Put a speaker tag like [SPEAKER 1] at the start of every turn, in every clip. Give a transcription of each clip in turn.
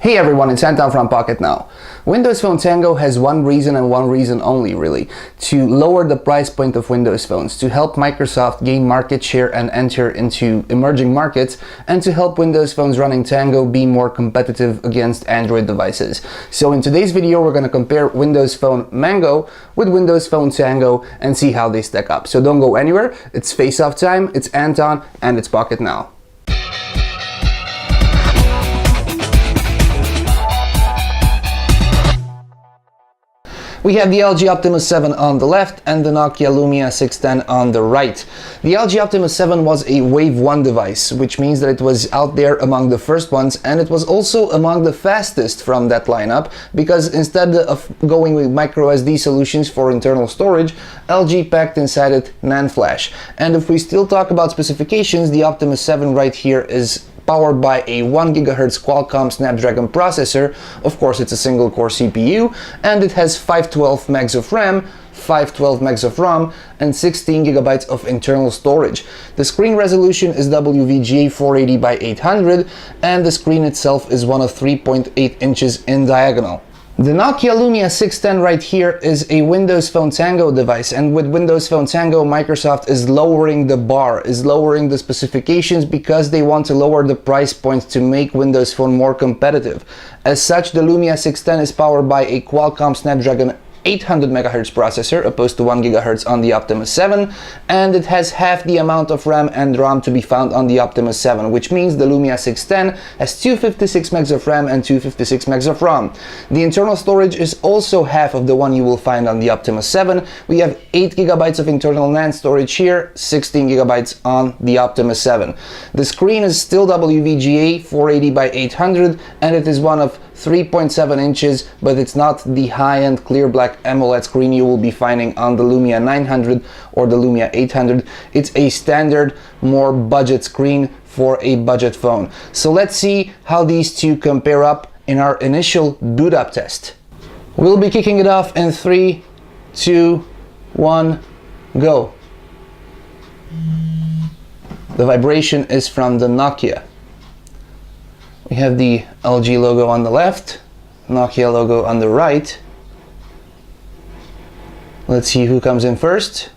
[SPEAKER 1] Hey everyone, it's Anton from Pocketnow. Windows Phone Tango has one reason and one reason only, really, to lower the price point of Windows phones, to help Microsoft gain market share and enter into emerging markets, and to help Windows phones running Tango be more competitive against Android devices. So in today's video, we're going to compare Windows Phone Mango with Windows Phone Tango and see how they stack up. So don't go anywhere, it's face-off time, it's Anton, and it's Pocketnow. We have the LG Optimus 7 on the left and the Nokia Lumia 610 on the right. The LG Optimus 7 was a Wave 1 device, which means that it was out there among the first ones, and it was also among the fastest from that lineup, because instead of going with microSD solutions for internal storage, LG packed inside it NAND flash. And if we still talk about specifications, the Optimus 7 right here is powered by a 1 GHz Qualcomm Snapdragon processor. Of course, it's a single core CPU, and it has 512 megs of RAM, 512 megs of ROM, and 16 gigabytes of internal storage. The screen resolution is WVGA 480 by 800, and the screen itself is one of 3.8 inches in diagonal. The Nokia Lumia 610 right here is a Windows Phone Tango device, and with Windows Phone Tango, Microsoft is lowering the bar, is lowering the specifications, because they want to lower the price point to make Windows Phone more competitive. As such, the Lumia 610 is powered by a Qualcomm Snapdragon 800 MHz processor, opposed to 1 GHz on the Optimus 7, and it has half the amount of RAM and ROM to be found on the Optimus 7, which means the Lumia 610 has 256 megs of RAM and 256 megs of ROM. The internal storage is also half of the one you will find on the Optimus 7. We have 8 gigabytes of internal NAND storage here, 16 gigabytes on the Optimus 7. The screen is still WVGA 480 by 800, and it is one of 3.7 inches, but it's not the high-end clear black AMOLED screen you will be finding on the Lumia 900 or the Lumia 800. It's a standard, more budget screen for a budget phone. So let's see how these two compare up in our initial boot up test. We'll be kicking it off in 3, 2, 1, go. The vibration is from the Nokia. We have the LG logo on the left, Nokia logo on the right. Let's see who comes in first.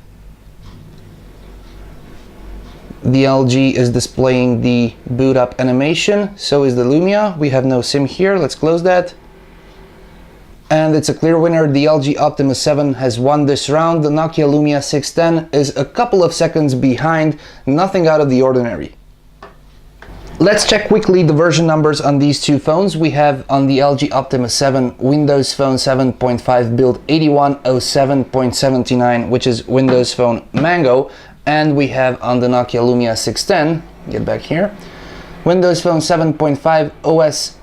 [SPEAKER 1] The LG is displaying the boot up animation, so is the Lumia. We have no SIM here, let's close that. And it's a clear winner. The LG Optimus 7 has won this round. The Nokia Lumia 610 is a couple of seconds behind, nothing out of the ordinary. Let's check quickly the version numbers on these two phones. We have on the LG Optimus 7 Windows Phone 7.5 build 8107.79, which is Windows Phone Mango, and we have on the Nokia Lumia 610, get back here, Windows Phone 7.5 OS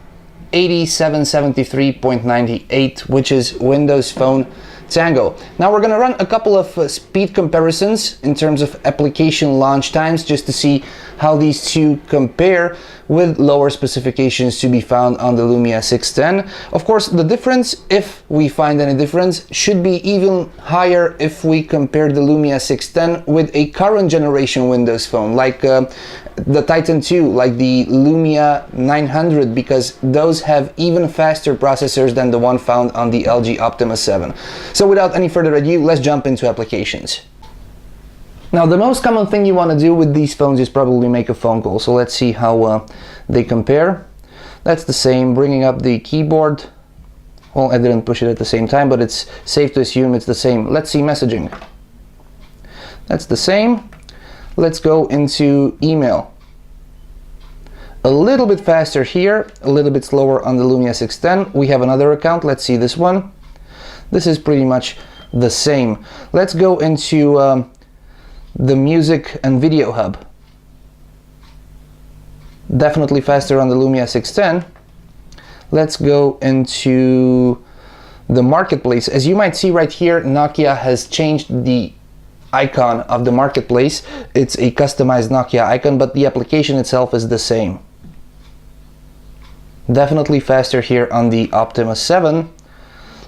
[SPEAKER 1] 8773.98, which is Windows Phone Tango. Now we're going to run a couple of speed comparisons in terms of application launch times, just to see how these two compare with lower specifications to be found on the Lumia 610. Of course, the difference, if we find any difference, should be even higher if we compare the Lumia 610 with a current generation Windows phone, like the Titan 2, like the Lumia 900, because those have even faster processors than the one found on the LG Optimus 7. So without any further ado, let's jump into applications. Now, the most common thing you want to do with these phones is probably make a phone call. So let's see how they compare. That's the same, bringing up the keyboard. Well, I didn't push it at the same time, but it's safe to assume it's the same. Let's see messaging. That's the same. Let's go into email. A little bit faster here, a little bit slower on the Lumia 610. We have another account. Let's see this one. This is pretty much the same. Let's go into the music and video hub. Definitely faster on the Lumia 610. Let's go into the marketplace. As you might see right here, Nokia has changed the icon of the marketplace. It's a customized Nokia icon, but the application itself is the same. Definitely faster here on the Optimus 7.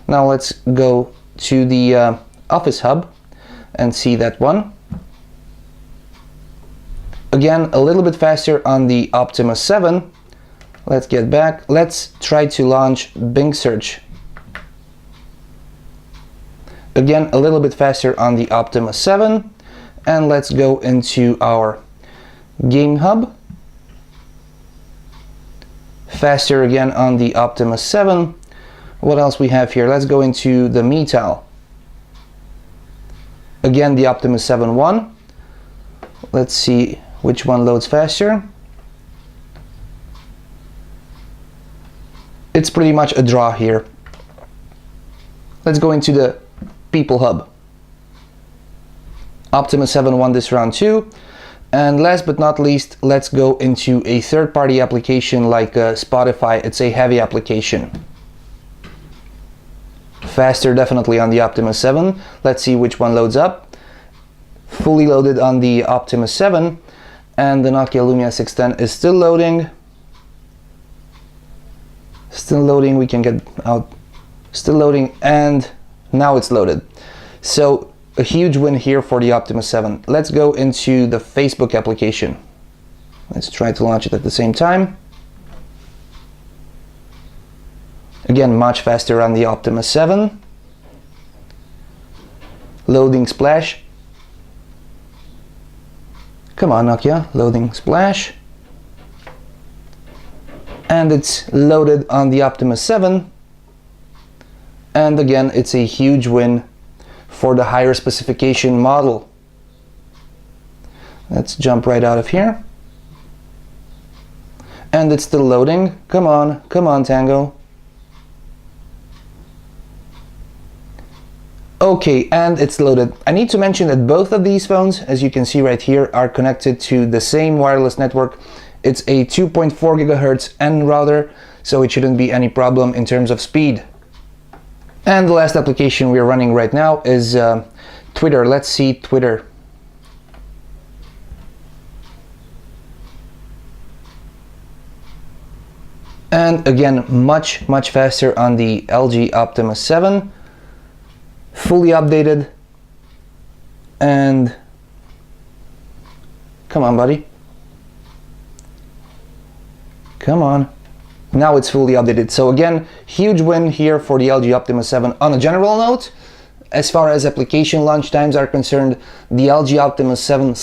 [SPEAKER 1] Now let's go to the Office Hub and see that one. Again, a little bit faster on the Optimus 7. Let's get back. Let's try to launch Bing search. Again, a little bit faster on the Optimus 7. And let's go into our Game Hub. Faster again on the Optimus 7. What else we have here? Let's go into the Metal. Again, the Optimus 7 one. Let's see which one loads faster. It's pretty much a draw here. Let's go into the People Hub. Optimus 7 won this round too. And last but not least, let's go into a third-party application like Spotify. It's a heavy application. Faster definitely on the Optimus 7. Let's see which one loads up. Fully loaded on the Optimus 7. And the Nokia Lumia 610 is still loading. Still loading, we can get out. Still loading, and now it's loaded. So a huge win here for the Optimus 7. Let's go into the Facebook application. Let's try to launch it at the same time. Again, much faster on the Optimus 7. Loading Splash. Come on, Nokia, loading Splash. And it's loaded on the Optimus 7. And again, it's a huge win for the higher specification model. Let's jump right out of here. And it's still loading. Come on, Tango. Okay, and it's loaded. I need to mention that both of these phones, as you can see right here, are connected to the same wireless network. It's a 2.4 GHz N router, so it shouldn't be any problem in terms of speed. And the last application we're running right now is Twitter. Let's see Twitter. And again, much faster on the LG Optimus 7. Fully updated. And come on, buddy. Come on. Now it's fully updated. So again, huge win here for the LG Optimus 7. On a general note, as far as application launch times are concerned, the LG Optimus 7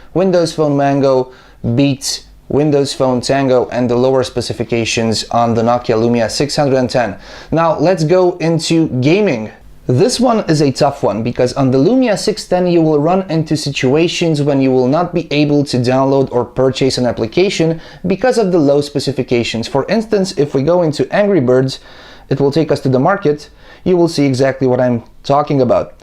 [SPEAKER 1] / Windows Phone Mango beats Windows Phone Tango and the lower specifications on the Nokia Lumia 610. Now let's go into gaming. This one is a tough one because on the Lumia 610 you will run into situations when you will not be able to download or purchase an application because of the low specifications. For instance, if we go into Angry Birds, it will take us to the market. You will see exactly what I'm talking about.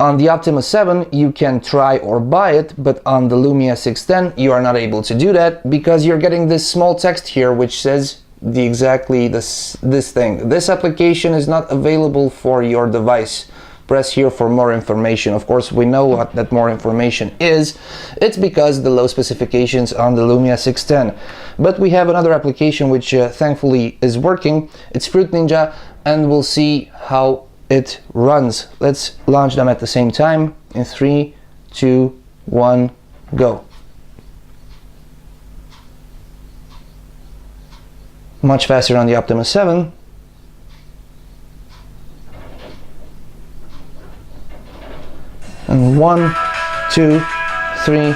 [SPEAKER 1] On the Optimus 7 you can try or buy it, but on the Lumia 610 you are not able to do that because you're getting this small text here which says this thing. This application is not available for your device. Press here for more information. Of course, we know what that more information is. It's because the low specifications on the Lumia 610. But we have another application which thankfully is working. It's Fruit Ninja, and we'll see how it runs. Let's launch them at the same time in 3, 2, 1, go. Much faster on the Optimus 7. And 1, 2, 3,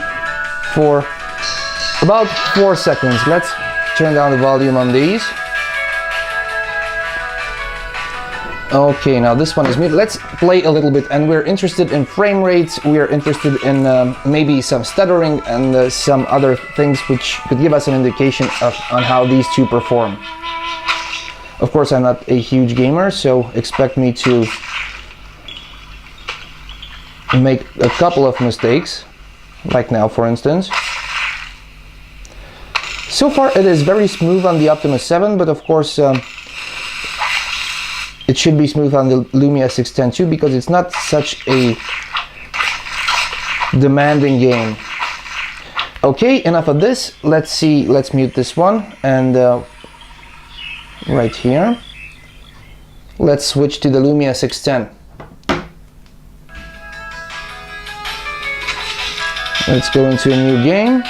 [SPEAKER 1] 4. About 4 seconds. Let's turn down the volume on these. Okay, now this one is muted. Let's play a little bit, and we're interested in frame rates. We are interested in maybe some stuttering and some other things which could give us an indication on how these two perform. Of course, I'm not a huge gamer, so expect me to make a couple of mistakes, like now, for instance. So far, it is very smooth on the Optimus 7, but of course, it should be smooth on the Lumia 610 too, because it's not such a demanding game. Okay, enough of this. Let's mute this one, and right here, let's switch to the Lumia 610. Let's go into a new game.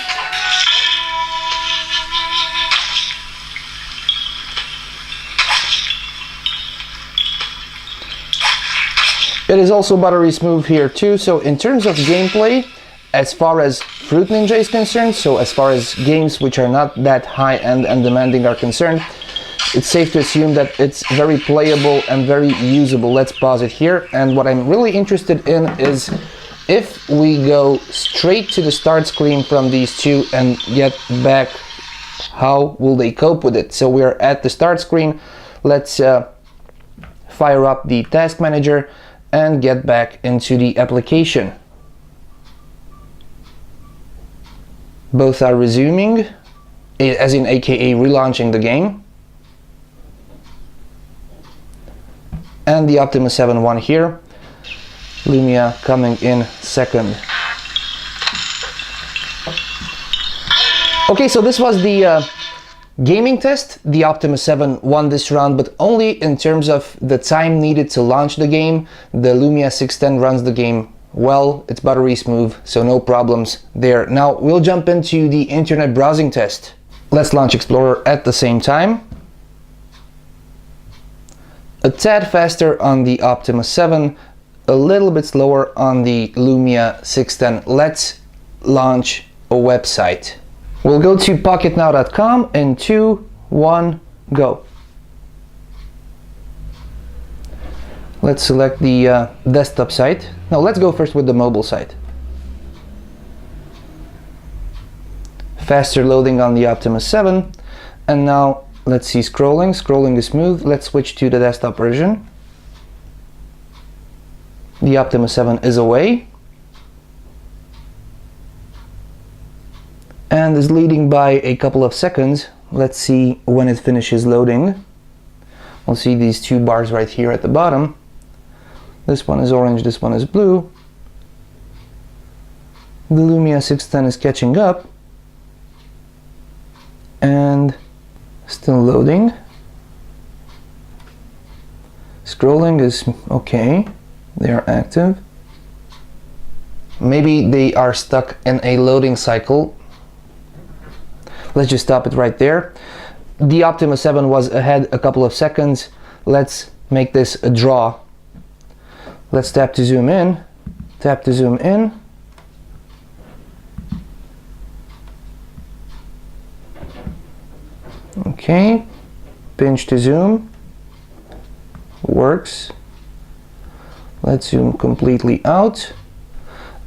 [SPEAKER 1] It is also buttery smooth here too, so in terms of gameplay, as far as Fruit Ninja is concerned, so as far as games which are not that high-end and demanding are concerned, it's safe to assume that it's very playable and very usable. Let's pause it here, and what I'm really interested in is if we go straight to the start screen from these two and get back, how will they cope with it? So we're at the start screen. Let's fire up the task manager and get back into the application. Both are resuming, as in aka relaunching the game. And the Optimus 7 one here, Lumia coming in second. Okay, so this was the gaming test. The Optimus 7 won this round, but only in terms of the time needed to launch the game. The Lumia 610 runs the game well, it's buttery smooth, so no problems there. Now we'll jump into the internet browsing test. Let's launch Explorer at the same time. A tad faster on the Optimus 7, a little bit slower on the Lumia 610. Let's launch a website. We'll go to Pocketnow.com in 2, 1, go. Let's select the desktop site. Now let's go first with the mobile site. Faster loading on the Optimus 7. And now let's see scrolling. Scrolling is smooth. Let's switch to the desktop version. The Optimus 7 is away. And is leading by a couple of seconds. Let's see when it finishes loading. We'll see these two bars right here at the bottom. This one is orange, this one is blue. The Lumia 610 is catching up. And still loading. Scrolling is okay. They are active. Maybe they are stuck in a loading cycle. Let's just stop it right there. The Optimus 7 was ahead a couple of seconds. Let's make this a draw. Let's tap to zoom in. Tap to zoom in. Okay. Pinch to zoom. Works. Let's zoom completely out.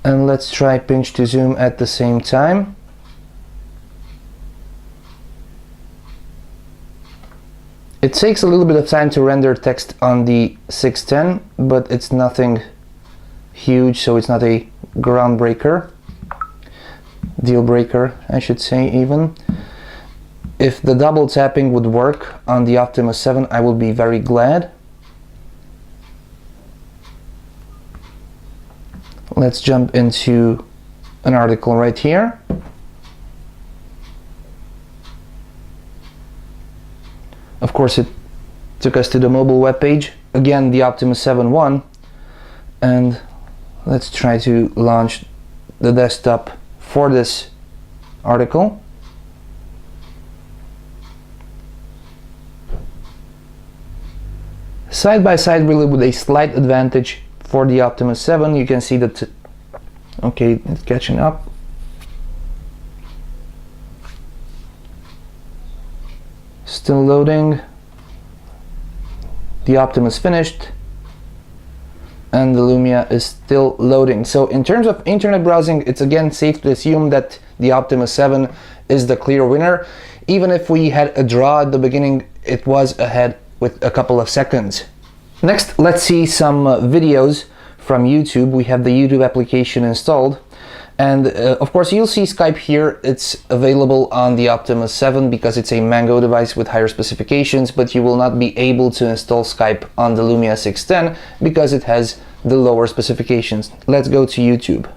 [SPEAKER 1] And let's try pinch to zoom at the same time. It takes a little bit of time to render text on the 610, but it's nothing huge, so it's not a groundbreaker. Deal breaker, I should say, even. If the double tapping would work on the Optimus 7, I would be very glad. Let's jump into an article right here. Of course, it took us to the mobile web page. Again, the Optimus 7 won. And let's try to launch the desktop for this article. Side by side, really with a slight advantage for the Optimus 7. You can see that, okay, it's catching up. Still loading. The Optimus finished. And the Lumia is still loading. So in terms of internet browsing, it's again safe to assume that the Optimus 7 is the clear winner. Even if we had a draw at the beginning, it was ahead with a couple of seconds. Next, let's see some videos from YouTube. We have the YouTube application installed. And of course, you'll see Skype here. It's available on the Optimus 7 because it's a Mango device with higher specifications, but you will not be able to install Skype on the Lumia 610 because it has the lower specifications. Let's go to YouTube.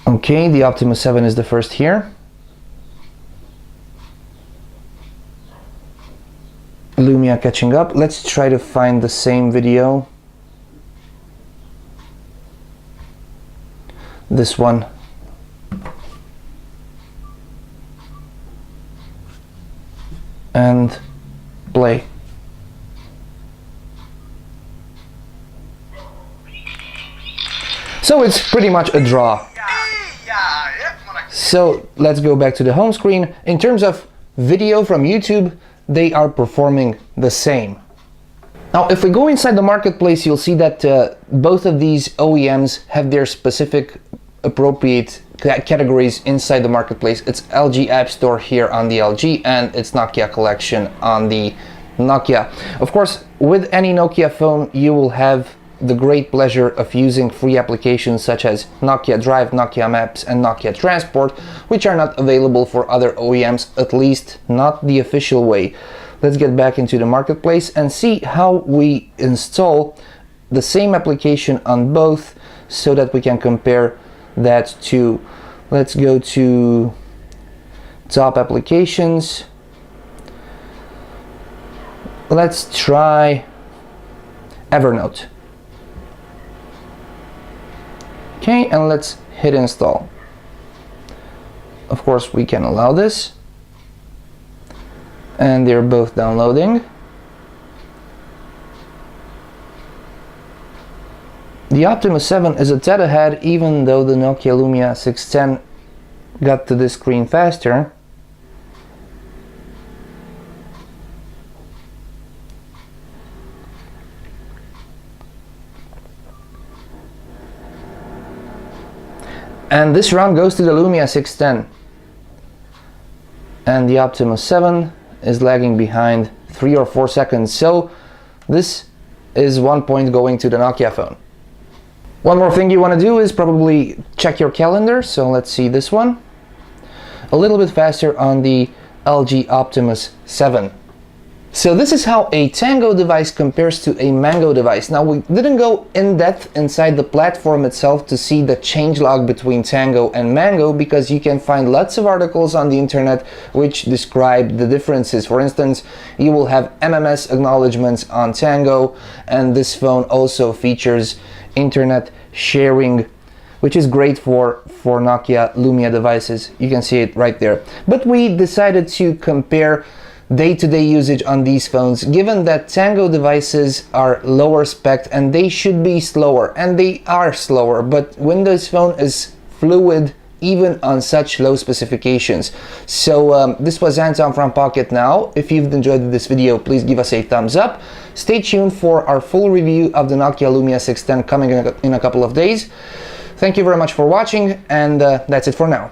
[SPEAKER 1] Okay, the Optimus 7 is the first here. Lumia catching up. Let's try to find the same video. This one. So it's pretty much a draw. So let's go back to the home screen. In terms of video from YouTube, they are performing the same. Now, if we go inside the marketplace, you'll see that both of these OEMs have their specific appropriate categories inside the marketplace. It's LG App Store here on the LG, and it's Nokia Collection on the Nokia. Of course, with any Nokia phone, you will have the great pleasure of using free applications such as Nokia Drive, Nokia Maps, and Nokia Transport, which are not available for other OEMs, at least not the official way. Let's get back into the marketplace and see how we install the same application on both so that we can compare that to, let's go to top applications. Let's try Evernote. Okay, and let's hit install. Of course, we can allow this. And they're both downloading. The Optimus 7 is a tad ahead, even though the Nokia Lumia 610 got to this screen faster. And this round goes to the Lumia 610. And the Optimus 7 is lagging behind 3 or 4 seconds. So this is 1 point going to the Nokia phone. One more thing you want to do is probably check your calendar. So let's see this one. A little bit faster on the LG Optimus 7. So this is how a Tango device compares to a Mango device. Now, we didn't go in depth inside the platform itself to see the changelog between Tango and Mango, because you can find lots of articles on the internet which describe the differences. For instance, you will have MMS acknowledgements on Tango, and this phone also features internet sharing, which is great for Nokia Lumia devices. You can see it right there. But we decided to compare day-to-day usage on these phones, given that Tango devices are lower spec and they should be slower, and they are slower, but Windows Phone is fluid even on such low specifications. So this was Anton from Pocketnow. If you've enjoyed this video, please give us a thumbs up. Stay tuned for our full review of the Nokia Lumia 610 coming in a couple of days. Thank you very much for watching, and that's it for now.